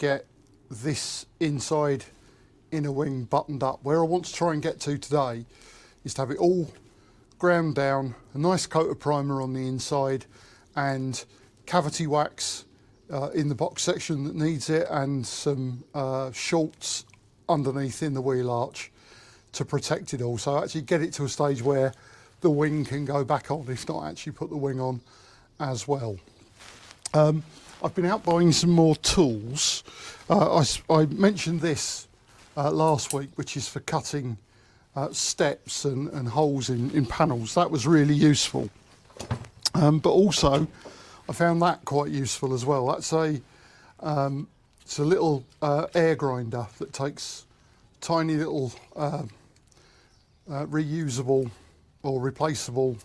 get this inside inner wing buttoned up. Where I want to try and get to today is to have it all ground down, a nice coat of primer on the inside, and cavity wax in the box section that needs it, and some schutz underneath in the wheel arch to protect it all. So actually get it to a stage where the wing can go back on, if not actually put the wing on as well. I've been out buying some more tools. I mentioned this last week, which is for cutting steps and holes in panels. That was really useful. But also I found that quite useful as well. That's it's a little air grinder that takes tiny little reusable or replaceable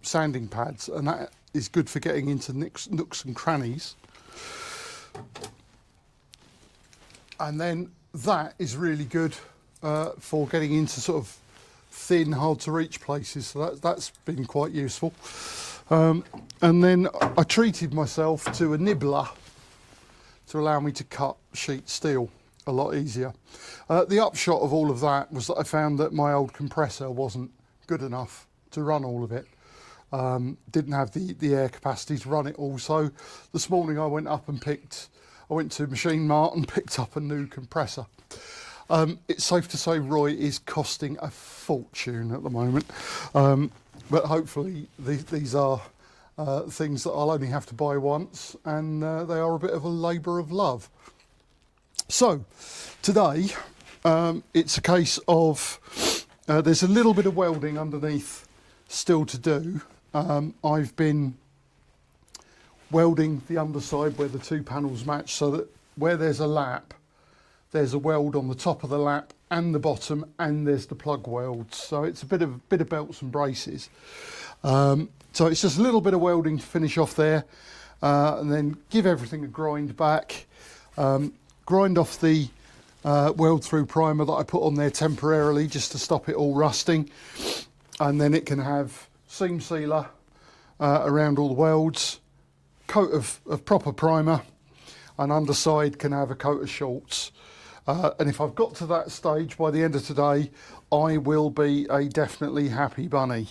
sanding pads, and that is good for getting into nooks and crannies. And then that is really good for getting into sort of thin, hard to reach places, so that's been quite useful. And then I treated myself to a nibbler to allow me to cut sheet steel a lot easier. The upshot of all of that was that I found that my old compressor wasn't good enough to run all of it. Didn't have the air capacity to run it all. So this morning I went to Machine Mart and picked up a new compressor. It's safe to say Roy is costing a fortune at the moment, but hopefully these are things that I'll only have to buy once, and they are a bit of a labour of love. So today it's a case of there's a little bit of welding underneath still to do. I've been welding the underside where the two panels match, so that where there's a lap, there's a weld on the top of the lap and the bottom, and there's the plug welds. So it's a bit of belts and braces. So it's just a little bit of welding to finish off there, and then give everything a grind back. Grind off the weld through primer that I put on there temporarily just to stop it all rusting, and then it can have seam sealer around all the welds, coat of proper primer, and underside can have a coat of schutz. And if I've got to that stage by the end of today, I will be a definitely happy bunny.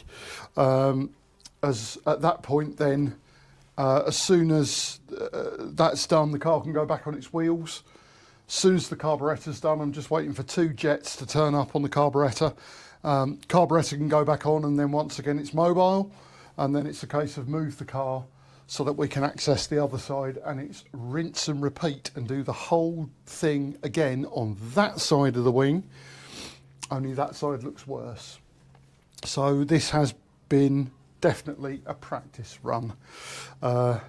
As at that point then, as soon as that's done, the car can go back on its wheels. As soon as the carburettor's done, I'm just waiting for 2 jets to turn up on the carburettor. Carburettor can go back on, and then once again it's mobile, and then it's a case of move the car so that we can access the other side, and it's rinse and repeat and do the whole thing again on that side of the wing, only that side looks worse. So this has been definitely a practice run, but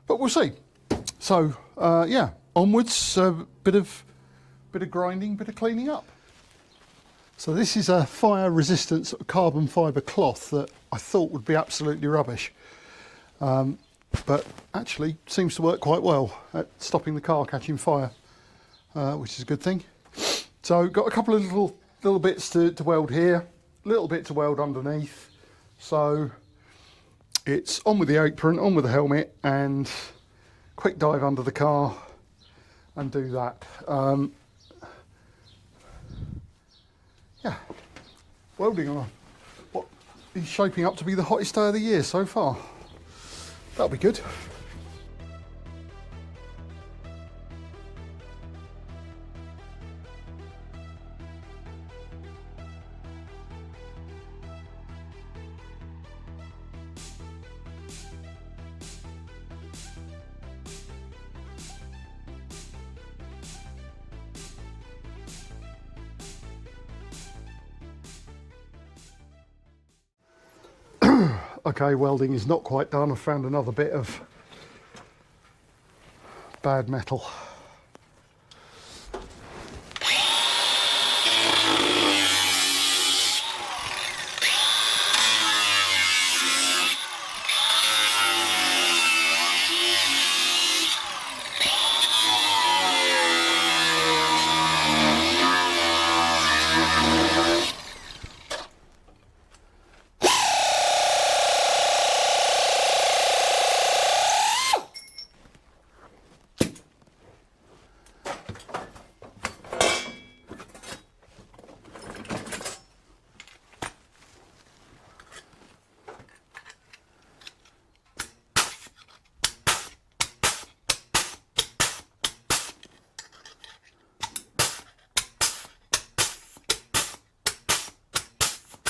we'll see. So yeah, onwards, bit of grinding, bit of cleaning up. So this is a fire resistant sort of carbon fibre cloth that I thought would be absolutely rubbish, but actually seems to work quite well at stopping the car catching fire, which is a good thing. So got a couple of little bits to weld here, a little bit to weld underneath. So it's on with the apron, on with the helmet, and quick dive under the car and do that. Yeah, welding on what is shaping up to be the hottest day of the year so far. That'll be good. Okay, welding is not quite done. I found another bit of bad metal.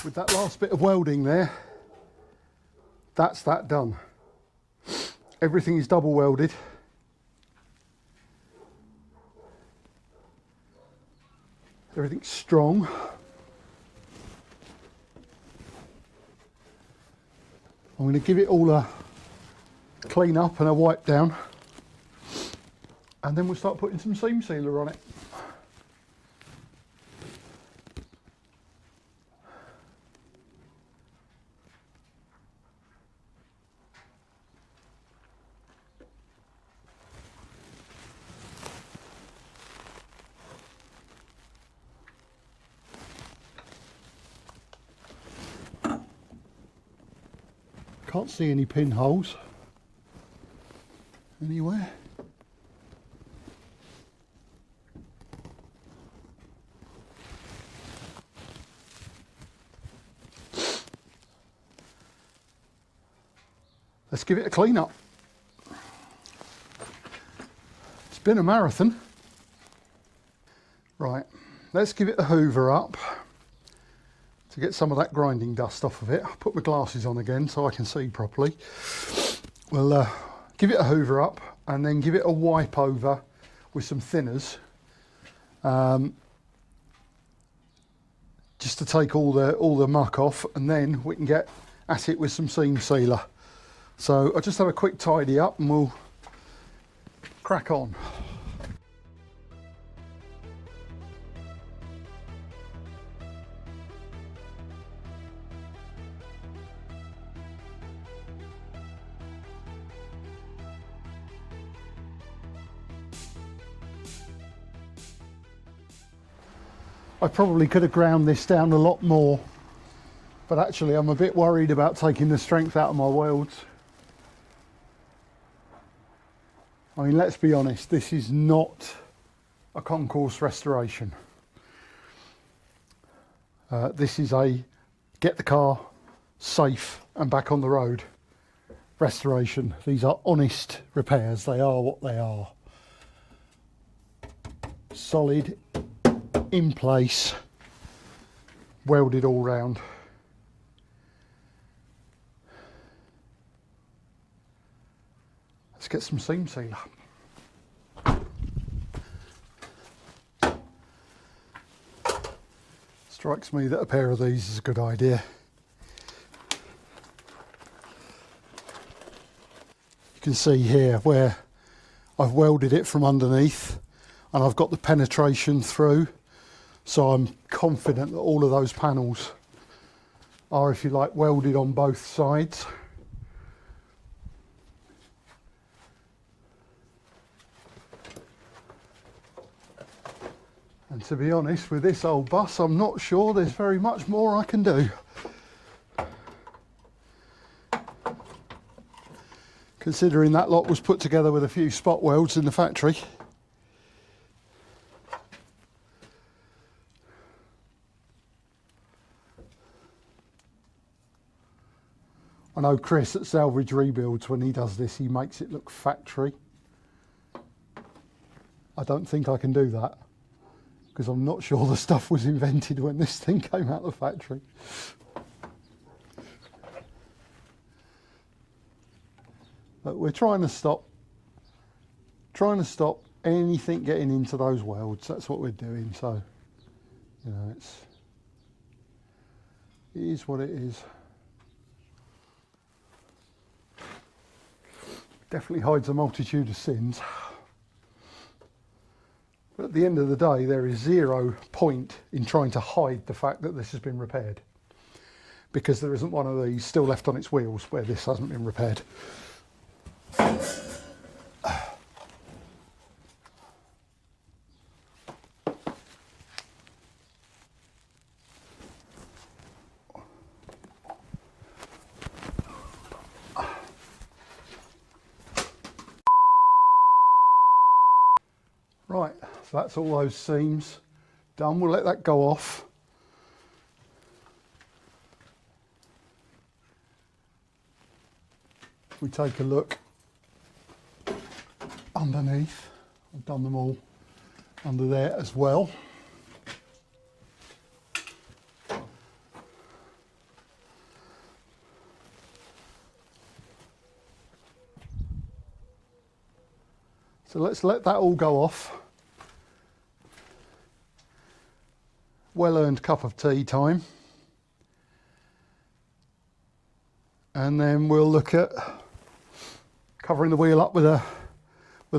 with that last bit of welding there, that's that done. Everything is double welded. Everything's strong. I'm going to give it all a clean up and a wipe down, and then we'll start putting some seam sealer on it. Can't see any pinholes anywhere. Let's give it a clean up. It's been a marathon. Right, let's give it a hoover up to get some of that grinding dust off of it. I'll put my glasses on again so I can see properly. We'll give it a hoover up and then give it a wipe over with some thinners, just to take all the muck off, and then we can get at it with some seam sealer. So I'll just have a quick tidy up and we'll crack on. I probably could have ground this down a lot more, but actually I'm a bit worried about taking the strength out of my welds. I mean, let's be honest, this is not a concourse restoration. This is a get the car safe and back on the road restoration. These are honest repairs, they are what they are. Solid, in place, welded all round. Let's get some seam sealer. Strikes me that a pair of these is a good idea. You can see here where I've welded it from underneath and I've got the penetration through. So I'm confident that all of those panels are, if you like, welded on both sides. And to be honest, with this old bus, I'm not sure there's very much more I can do. Considering that lot was put together with a few spot welds in the factory. I know Chris at Salvage Rebuilds, when he does this, he makes it look factory. I don't think I can do that, because I'm not sure the stuff was invented when this thing came out of the factory. But we're trying to stop anything getting into those welds. That's what we're doing. So, you know, it is what it is. Definitely hides a multitude of sins. But at the end of the day, there is zero point in trying to hide the fact that this has been repaired, because there isn't one of these still left on its wheels where this hasn't been repaired. Right, so that's all those seams done. We'll let that go off. We take a look underneath. I've done them all under there as well. So let's let that all go off. Well-earned cup of tea time. And then we'll look at covering the wheel up with a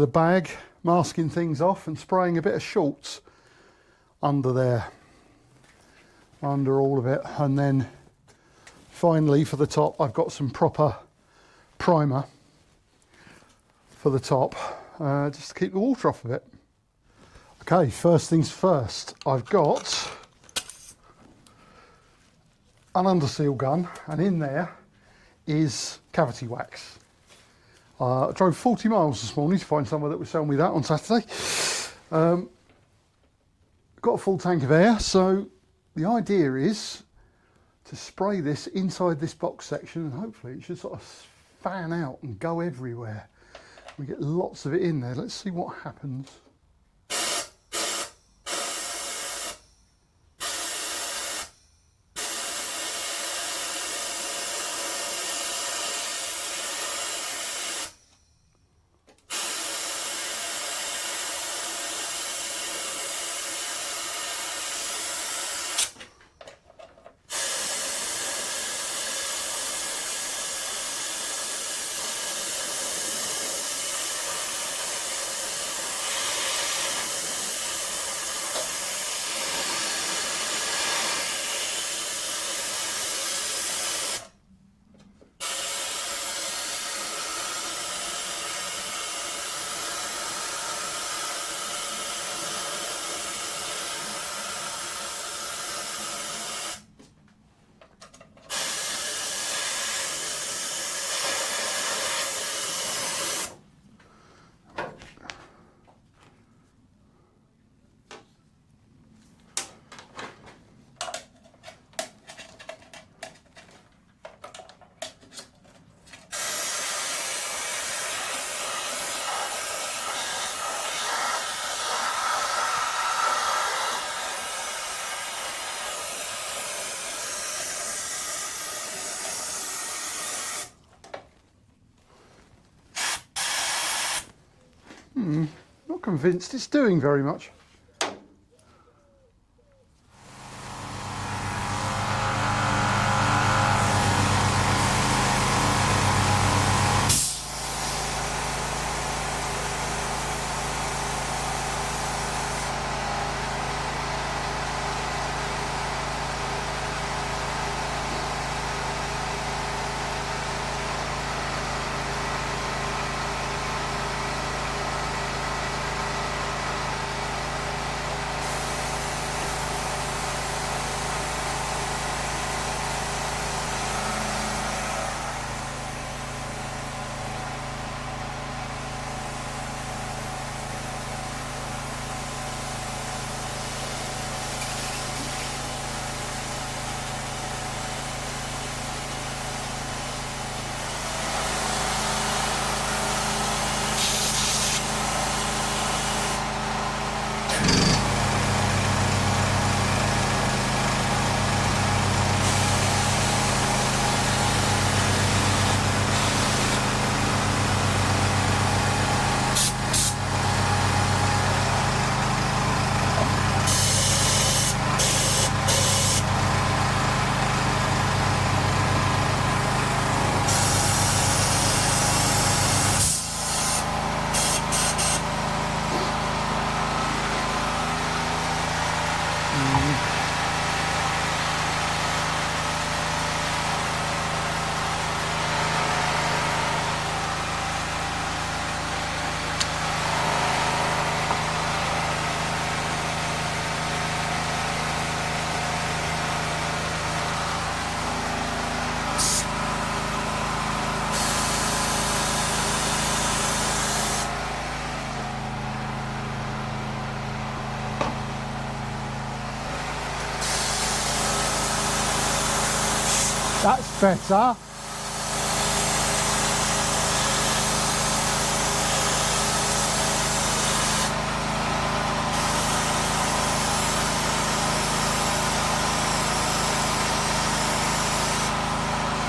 bag, masking things off and spraying a bit of schutz under there, under all of it. And then finally for the top, I've got some proper primer for the top, just to keep the water off of it. Okay, first things first, I've got an underseal gun, and in there is cavity wax. I drove 40 miles this morning to find somewhere that would sell me that on Saturday. Got a full tank of air, so the idea is to spray this inside this box section, and hopefully it should sort of fan out and go everywhere. We get lots of it in there. Let's see what happens. Not convinced it's doing very much. That's better.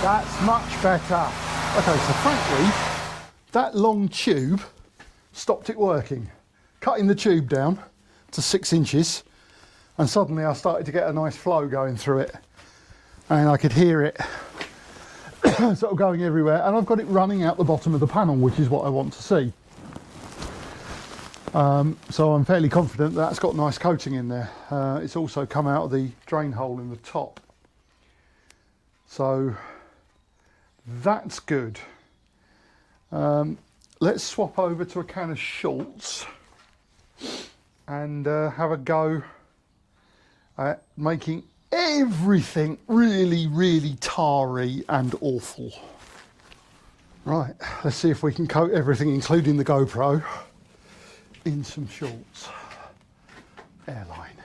That's much better. Okay, so frankly, that long tube stopped it working. Cutting the tube down to 6 inches, and suddenly I started to get a nice flow going through it, and I could hear it sort of going everywhere, and I've got it running out the bottom of the panel, which is what I want to see. So I'm fairly confident that's got nice coating in there. It's also come out of the drain hole in the top, so that's good. Let's swap over to a can of Schutz and have a go at making everything really tarry and awful. Right, let's see if we can coat everything, including the GoPro, in some Schutz. Airline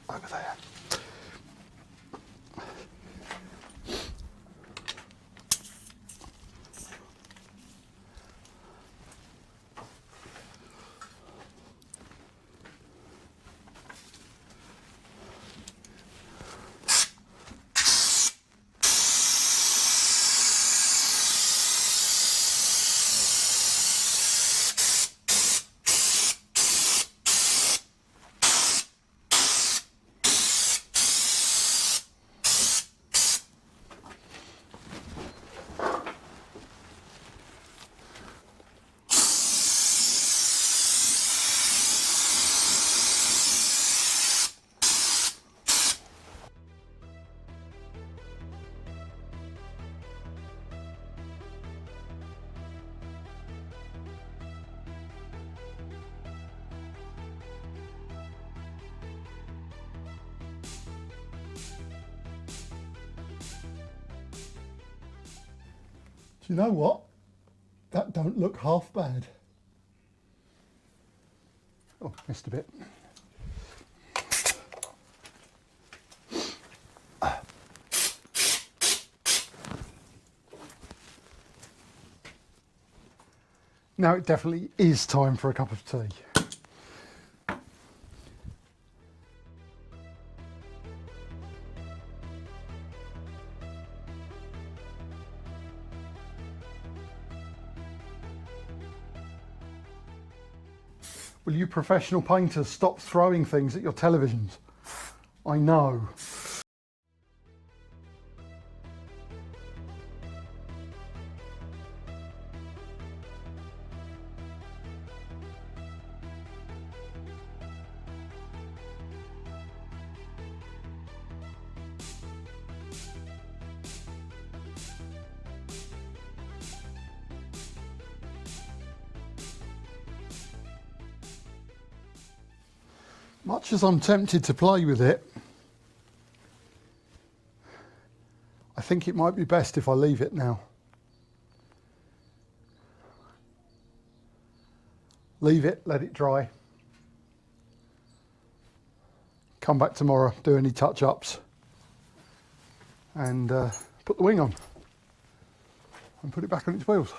over there. Do you know what? That don't look half bad. Oh, missed a bit. Now it definitely is time for a cup of tea. Will you professional painters stop throwing things at your televisions? I know. Much as I'm tempted to play with it, I think it might be best if I leave it now. Leave it, let it dry. Come back tomorrow, do any touch-ups, and put the wing on and put it back on its wheels.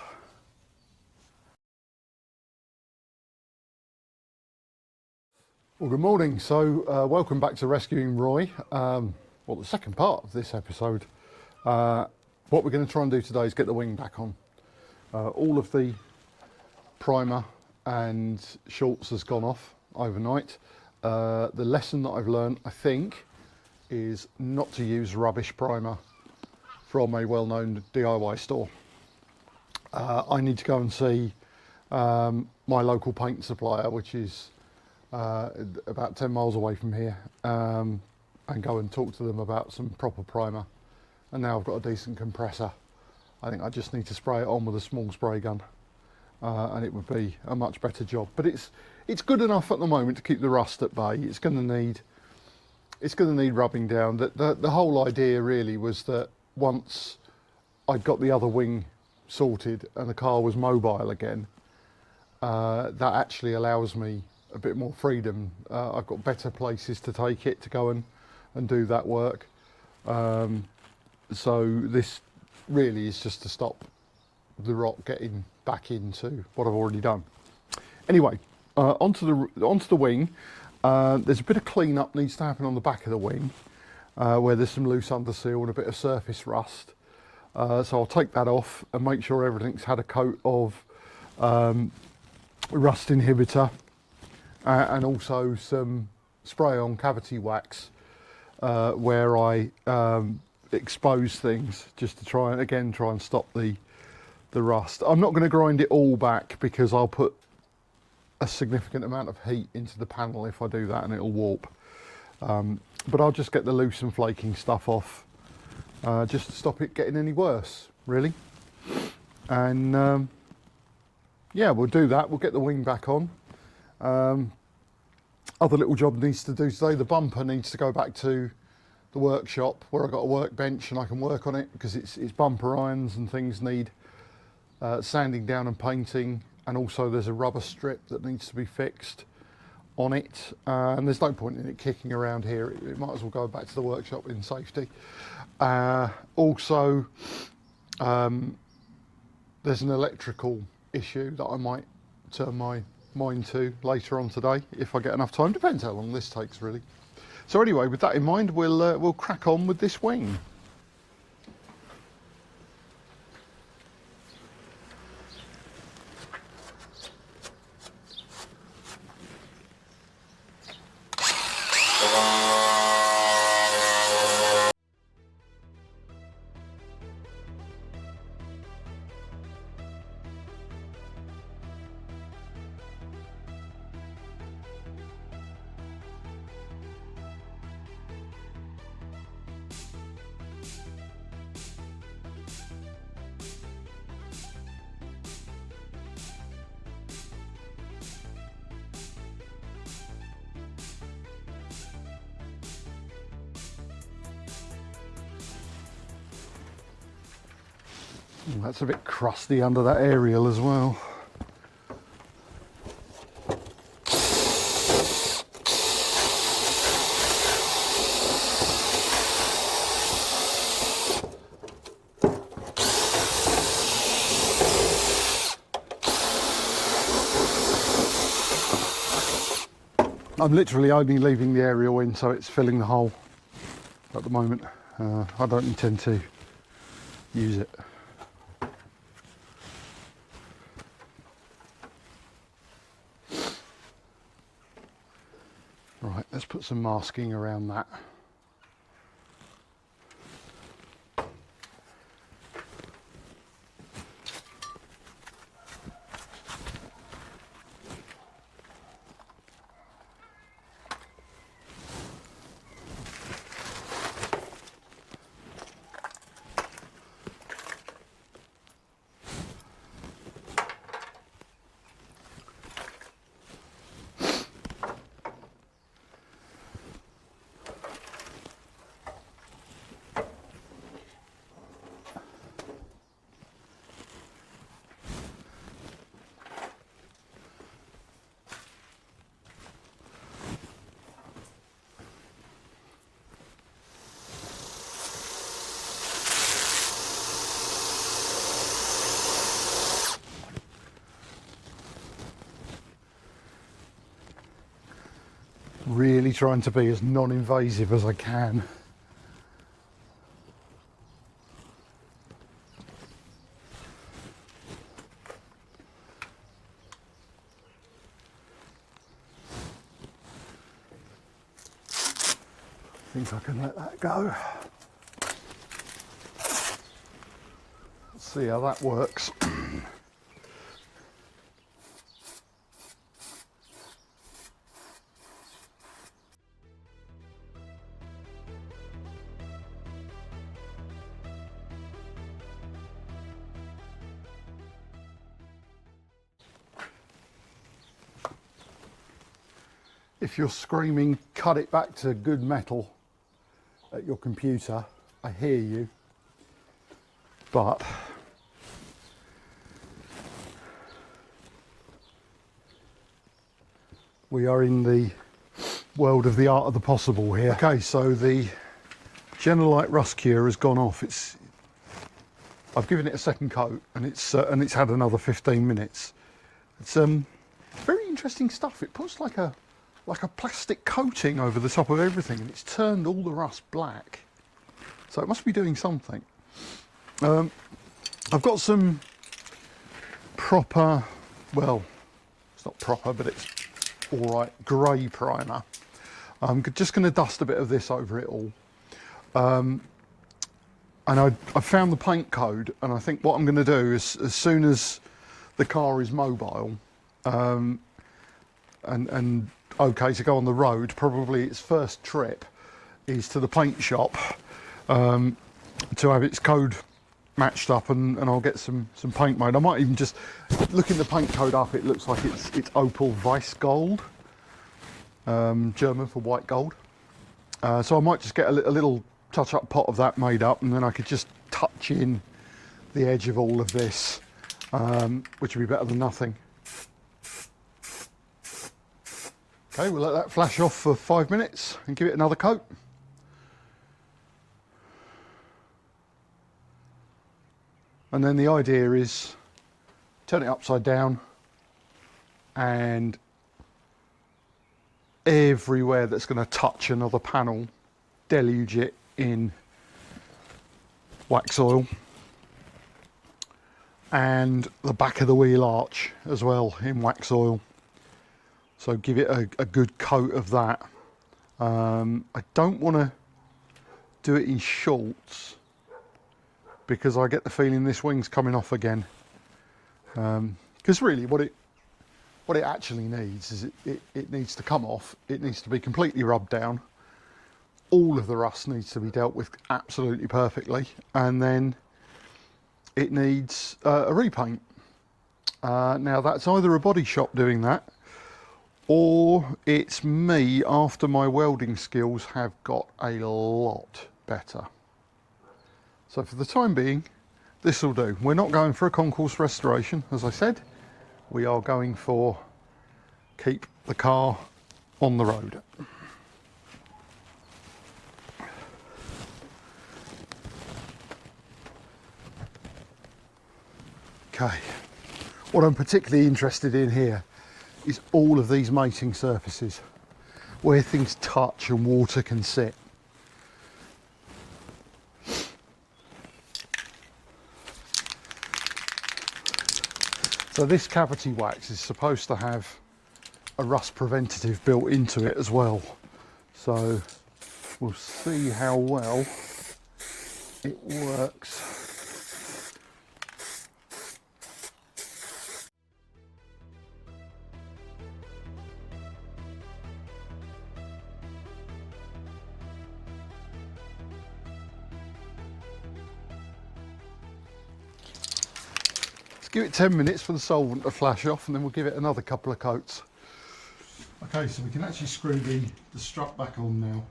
Well, good morning. So welcome back to Rescuing Roy. Well, the second part of this episode. What we're going to try and do today is get the wing back on. All of the primer and schutz has gone off overnight. The lesson that I've learned, I think, is not to use rubbish primer from a well-known DIY store. I need to go and see my local paint supplier, which is about 10 miles away from here, and go and talk to them about some proper primer. And now I've got a decent compressor. I think I just need to spray it on with a small spray gun, and it would be a much better job. But it's good enough at the moment to keep the rust at bay. It's going to need rubbing down. The whole idea really was that once I'd got the other wing sorted and the car was mobile again, that actually allows me a bit more freedom. I've got better places to take it to go and do that work. So this really is just to stop the rot getting back into what I've already done. Anyway, onto the wing. There's a bit of clean up needs to happen on the back of the wing, where there's some loose underseal and a bit of surface rust. So I'll take that off and make sure everything's had a coat of rust inhibitor, and also some spray on cavity wax where I expose things just to try and stop the rust. I'm not going to grind it all back because I'll put a significant amount of heat into the panel if I do that, and it'll warp. But I'll just get the loose and flaking stuff off just to stop it getting any worse, really. And yeah, we'll do that. We'll get the wing back on. Other little job needs to do today. The bumper needs to go back to the workshop where I've got a workbench and I can work on it, because it's bumper irons and things need sanding down and painting. And also there's a rubber strip that needs to be fixed on it. And there's no point in it kicking around here. It might as well go back to the workshop in safety. Also, there's an electrical issue that I might turn my mind to later on today if I get enough time. Depends how long this takes, really. So anyway, with that in mind, we'll crack on with this wing. That's a bit crusty under that aerial as well. I'm literally only leaving the aerial in, so it's filling the hole at the moment. I don't intend to use it. Right, let's put some masking around that. Really trying to be as non-invasive as I can. I think I can let that go. Let's see how that works. If you're screaming, cut it back to good metal at your computer, I hear you, but we are in the world of the art of the possible here. Okay, so the Genelite rust cure has gone off. I've given it a second coat, and it's had another 15 minutes. It's very interesting stuff. It puts like a plastic coating over the top of everything, and it's turned all the rust black. So it must be doing something. I've got some proper, well, It's not proper, but it's all right grey primer. I'm just going to dust a bit of this over it all. And I found the paint code, and I think what I'm going to do is, as soon as the car is mobile and okay to go on the road, probably its first trip is to the paint shop to have its code matched up, and I'll get some paint made. I might even just, looking the paint code up, it looks like it's Opal Weiss Gold, German for white gold. So I might just get a little touch-up pot of that made up, and then I could just touch in the edge of all of this, which would be better than nothing. Okay, we'll let that flash off for 5 minutes and give it another coat. And then the idea is turn it upside down, and everywhere that's going to touch another panel, deluge it in wax oil, and the back of the wheel arch as well in wax oil. So give it a good coat of that. I don't want to do it in shorts, because I get the feeling this wing's coming off again. Because really what it actually needs is it needs to come off. It needs to be completely rubbed down. All of the rust needs to be dealt with absolutely perfectly, and then it needs a repaint. Now that's either a body shop doing that, or it's me after my welding skills have got a lot better. So for the time being, this will do. We're not going for a concourse restoration, as I said. We are going for keep the car on the road. Okay, what I'm particularly interested in here is all of these mating surfaces, where things touch and water can sit. So this cavity wax is supposed to have a rust preventative built into it as well. So we'll see how well it works. Give it 10 minutes for the solvent to flash off, and then we'll give it another couple of coats. Okay, so we can actually screw the strut back on now.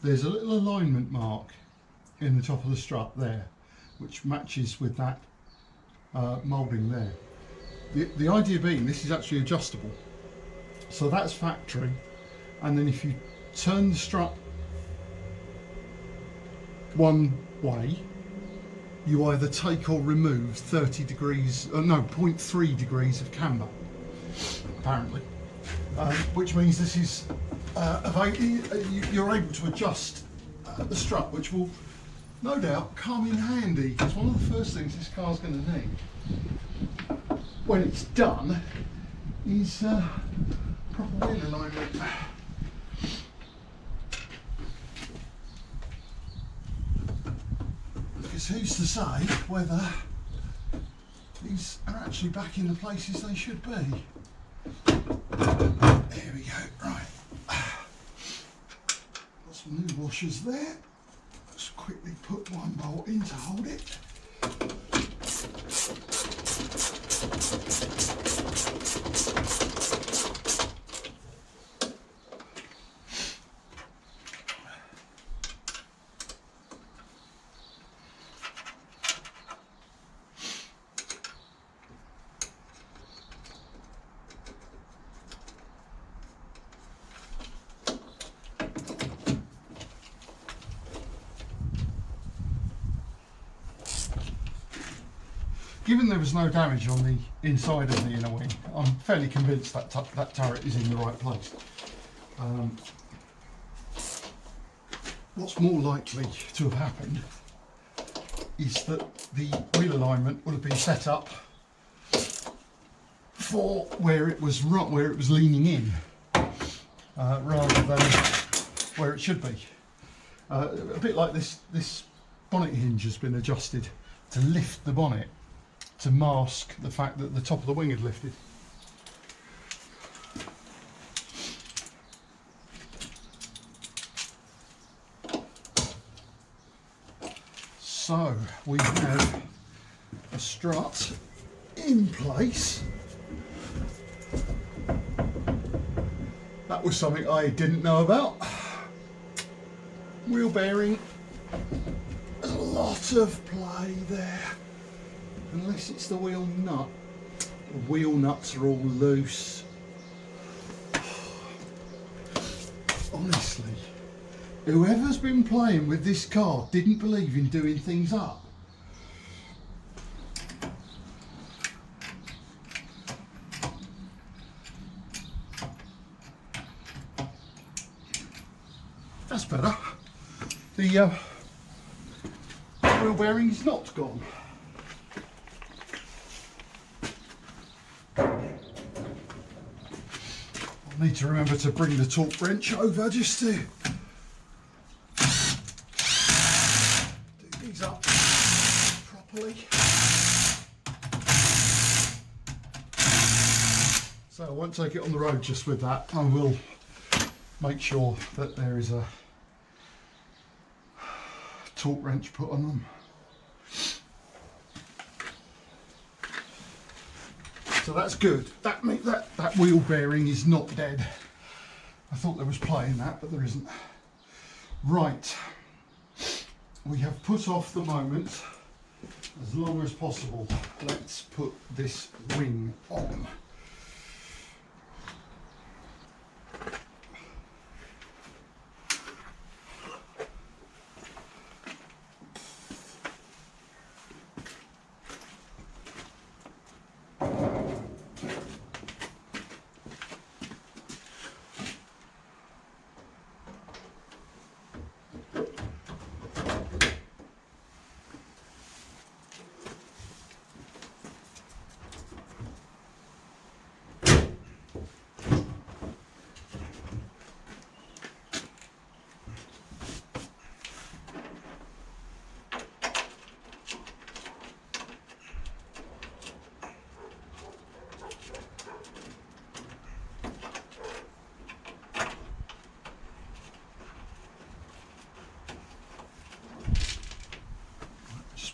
There's a little alignment mark in the top of the strut there, which matches with that moulding there. The idea being this is actually adjustable. So that's factory, and then if you turn the strut one way, you either take or remove 30 degrees, no, 0.3 degrees of camber, apparently. Which means this is, you're able to adjust the strut, which will no doubt come in handy, because one of the first things this car's going to need when it's done is proper wheel alignment. Because who's to say whether these are actually back in the places they should be. There we go, right. Got some new washers there. Let's quickly put one bolt in to hold it. Given there was no damage on the inside of the inner wing, I'm fairly convinced that that turret is in the right place. What's more likely to have happened is that the wheel alignment would have been set up for where it was leaning in, rather than where it should be. A bit like this bonnet hinge has been adjusted to lift the bonnet to mask the fact that the top of the wing had lifted. So we have a strut in place. That was something I didn't know about. Wheel bearing, there's a lot of play there, unless it's the wheel nut. The wheel nuts are all loose. Honestly, whoever's been playing with this car didn't believe in doing things up. That's better. The wheel bearing is not gone. I'll need to remember to bring the torque wrench over just to do these up properly. So I won't take it on the road just with that. I will make sure that there is a torque wrench put on them. So that's good. That wheel bearing is not dead. I thought there was play in that, but there isn't. Right, we have put off the moment as long as possible. Let's put this wing on.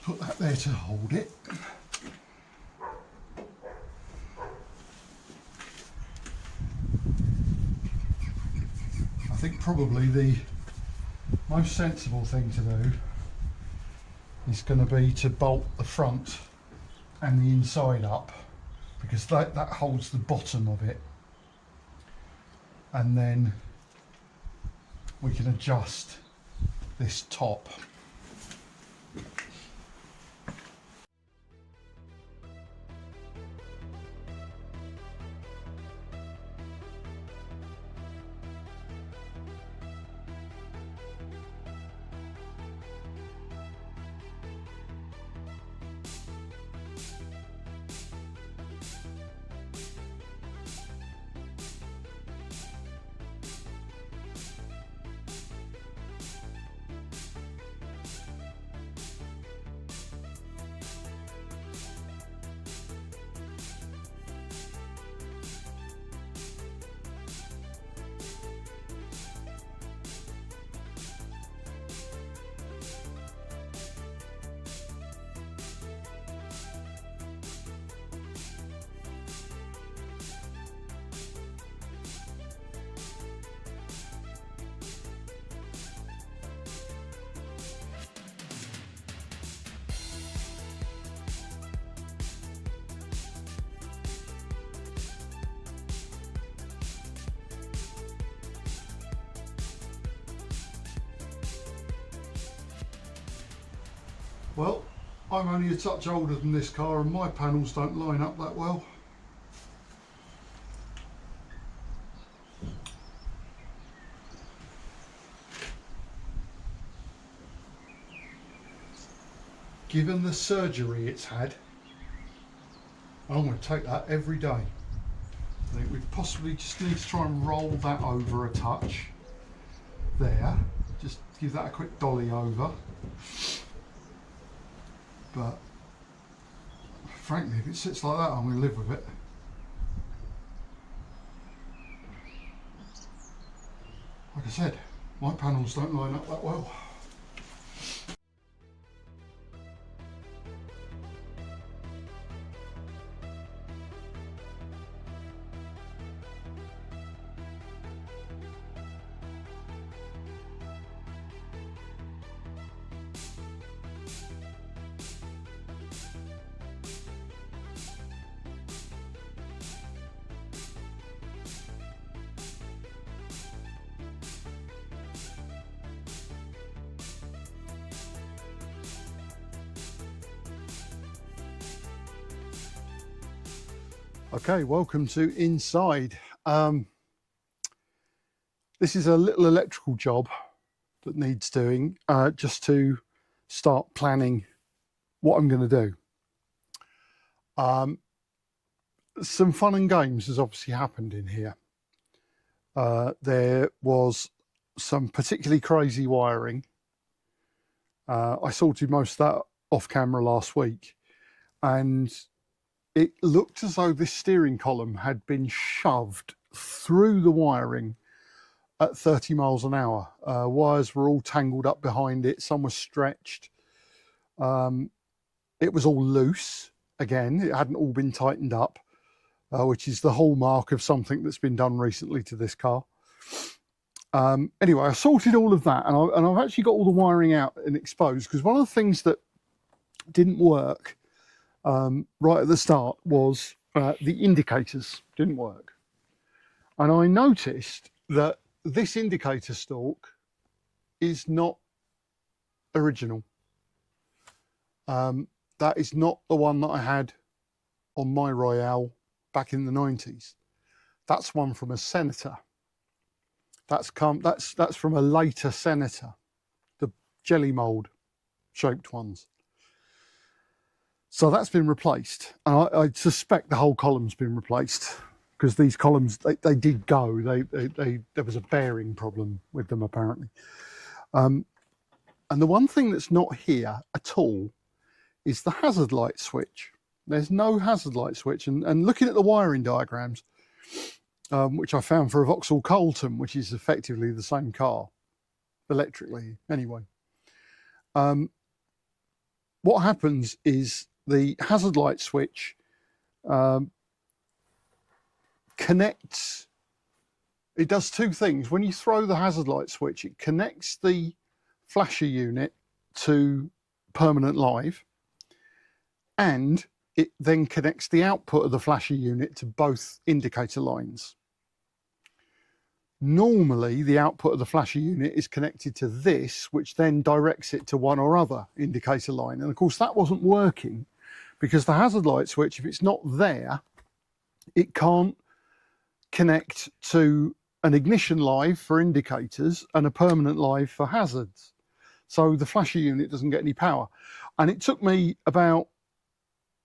Put that there to hold it. I think probably the most sensible thing to do is going to be to bolt the front and the inside up, because that holds the bottom of it, and then we can adjust this top. Well, I'm only a touch older than this car and my panels don't line up that well. Given the surgery it's had, I'm going to take that every day. I think we possibly just need to try and roll that over a touch. There, just give that a quick dolly over. But frankly, if it sits like that, I'm going to live with it. Like I said, my panels don't line up that well. Okay, welcome to Inside. This is a little electrical job that needs doing just to start planning what I'm going to do. Some fun and games has obviously happened in here. There was some particularly crazy wiring. I sorted most of that off camera last week, and it looked as though this steering column had been shoved through the wiring at 30 miles an hour. Wires were all tangled up behind it. Some were stretched. It was all loose. Again, it hadn't all been tightened up, which is the hallmark of something that's been done recently to this car. Anyway, I sorted all of that, and I've actually got all the wiring out and exposed, because one of the things that didn't work right at the start was the indicators didn't work. And I noticed that this indicator stalk is not original. That is not the one that I had on my Royale back in the 90s. That's one from a Senator. That's from a later Senator, the jelly mold shaped ones. So that's been replaced, and I suspect the whole column's been replaced, because these columns, they did go. There was a bearing problem with them apparently. And the one thing that's not here at all is the hazard light switch. There's no hazard light switch, and looking at the wiring diagrams, which I found for a Vauxhall Colton, which is effectively the same car, electrically anyway. What happens is the hazard light switch connects, it does two things. When you throw the hazard light switch, it connects the flasher unit to permanent live, and it then connects the output of the flasher unit to both indicator lines. Normally, the output of the flasher unit is connected to this, which then directs it to one or other indicator line. And of course, that wasn't working, because the hazard light switch, if it's not there, it can't connect to an ignition live for indicators and a permanent live for hazards. So the flasher unit doesn't get any power. And it took me about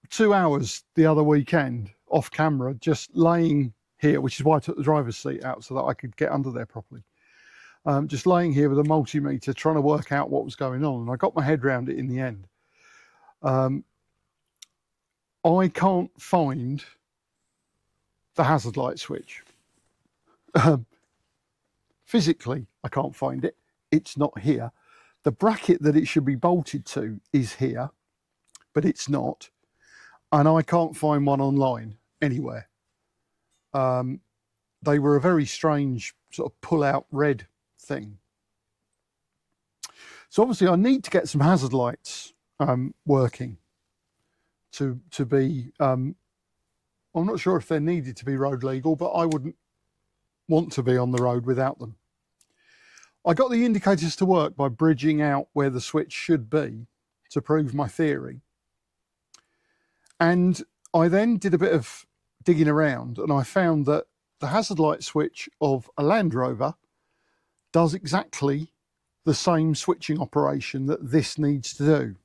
2 hours the other weekend off camera, just laying here, which is why I took the driver's seat out so that I could get under there properly. Just laying here with a multimeter, trying to work out what was going on. And I got my head around it in the end. I can't find the hazard light switch. Physically, I can't find it. It's not here. The bracket that it should be bolted to is here, but it's not. And I can't find one online anywhere. They were a very strange sort of pull-out red thing. So obviously I need to get some hazard lights working to be, I'm not sure if they're needed to be road legal, but I wouldn't want to be on the road without them. I got the indicators to work by bridging out where the switch should be to prove my theory. And I then did a bit of digging around, and I found that the hazard light switch of a Land Rover does exactly the same switching operation that this needs to do.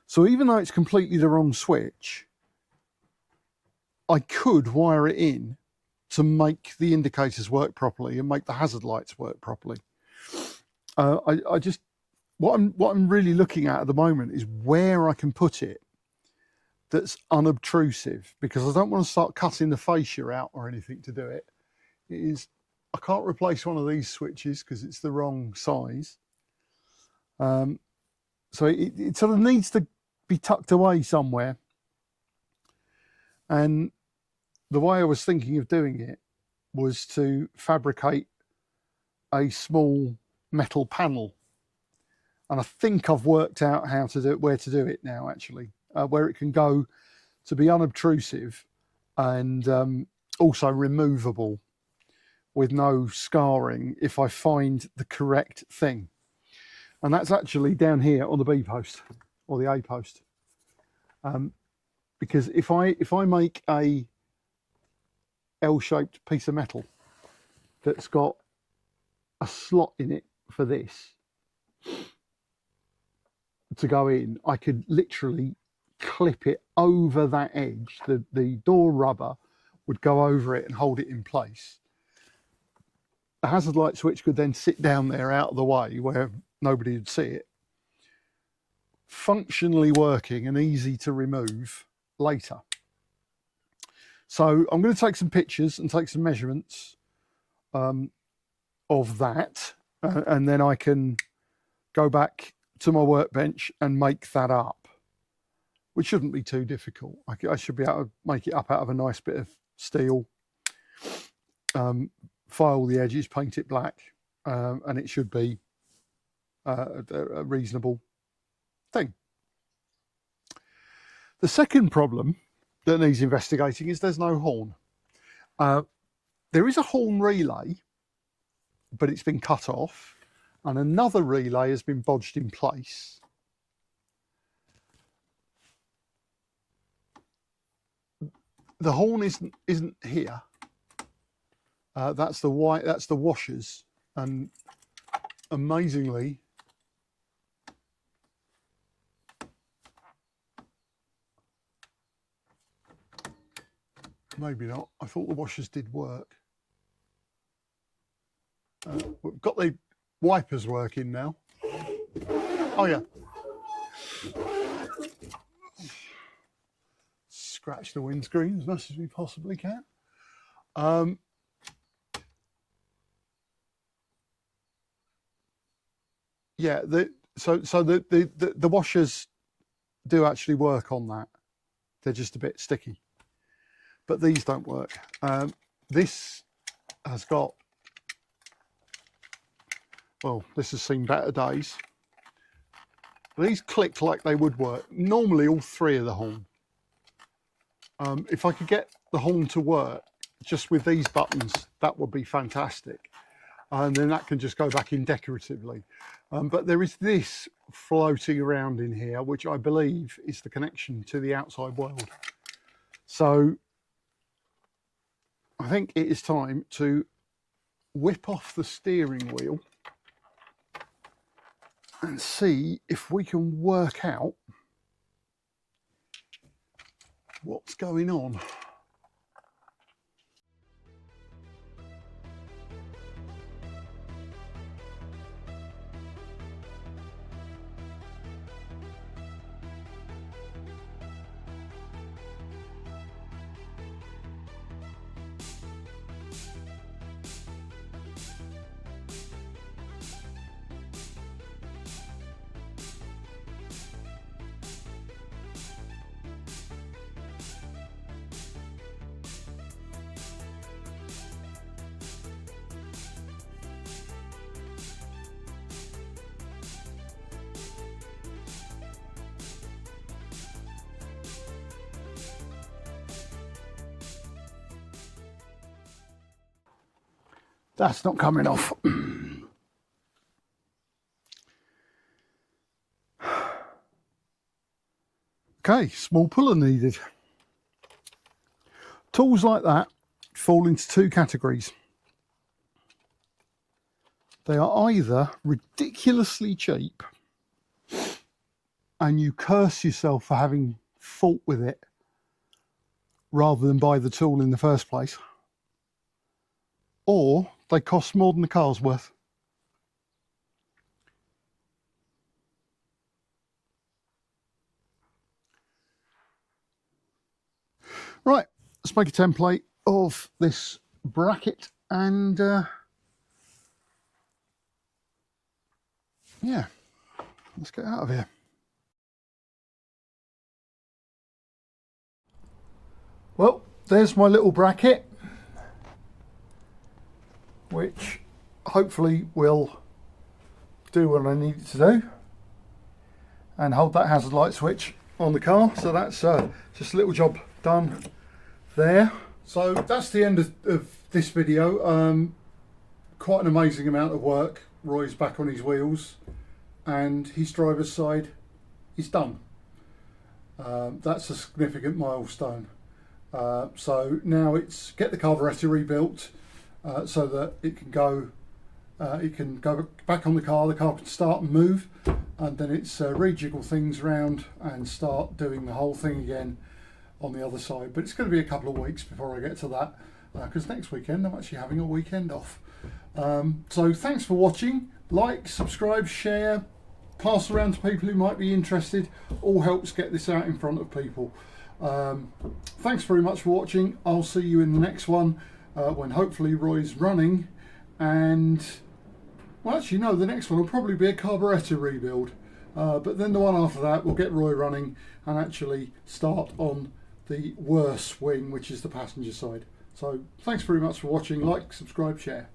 So even though it's completely the wrong switch, I could wire it in to make the indicators work properly and make the hazard lights work properly. I just, what I'm really looking at the moment is where I can put it that's unobtrusive, because I don't want to start cutting the fascia out or anything to do it. I can't replace one of these switches because it's the wrong size. So it sort of needs to be tucked away somewhere. And the way I was thinking of doing it was to fabricate a small metal panel. And I think I've worked out how to do it, where to do it now, actually, where it can go to be unobtrusive and also removable with no scarring if I find the correct thing. And that's actually down here on the B post or the A post. Because if I make a L-shaped piece of metal that's got a slot in it for this to go in, I could literally clip it over that edge. The door rubber would go over it and hold it in place. The hazard light switch could then sit down there out of the way where nobody would see it. Functionally working and easy to remove later. So I'm going to take some pictures and take some measurements of that, and then I can go back to my workbench and make that up, which shouldn't be too difficult. I should be able to make it up out of a nice bit of steel, file the edges, paint it black, and it should be a reasonable thing. The second problem that needs investigating is there's no horn. There is a horn relay, but it's been cut off, and another relay has been bodged in place. The horn isn't here. That's the white. That's the washers, and amazingly, maybe not. I thought the washers did work. We've got the wipers working now. Oh yeah. Scratch the windscreen as much as we possibly can. Yeah, so the washers do actually work on that. They're just a bit sticky, but these don't work. This has got, well, this has seen better days. These click like they would work. Normally all three of the horn. If I could get the horn to work just with these buttons, that would be fantastic. And then that can just go back in decoratively. But there is this floating around in here, which I believe is the connection to the outside world. So I think it is time to whip off the steering wheel and see if we can work out what's going on. That's not coming off. Okay, small puller needed. Tools like that fall into two categories. They are either ridiculously cheap and you curse yourself for having fault with it rather than buy the tool in the first place, or they cost more than the car's worth. Right, let's make a template of this bracket and yeah, let's get out of here. Well, there's my little bracket, which hopefully will do what I need it to do and hold that hazard light switch on the car. So that's just a little job done there. So that's the end of this video. Quite an amazing amount of work. Roy's back on his wheels and his driver's side is done. That's a significant milestone. So now it's get the carburetor rebuilt so that it can go back on the car can start and move, and then it's rejiggle things around and start doing the whole thing again on the other side. But it's going to be a couple of weeks before I get to that, because next weekend I'm actually having a weekend off. So thanks for watching. Like, subscribe, share, pass around to people who might be interested. All helps get this out in front of people. Thanks very much for watching. I'll see you in the next one, when hopefully Roy's running, and well, actually no, the next one will probably be a carburetor rebuild, but then the one after that we'll get Roy running and actually start on the worst wing, which is the passenger side. So thanks very much for watching. Like, subscribe, share.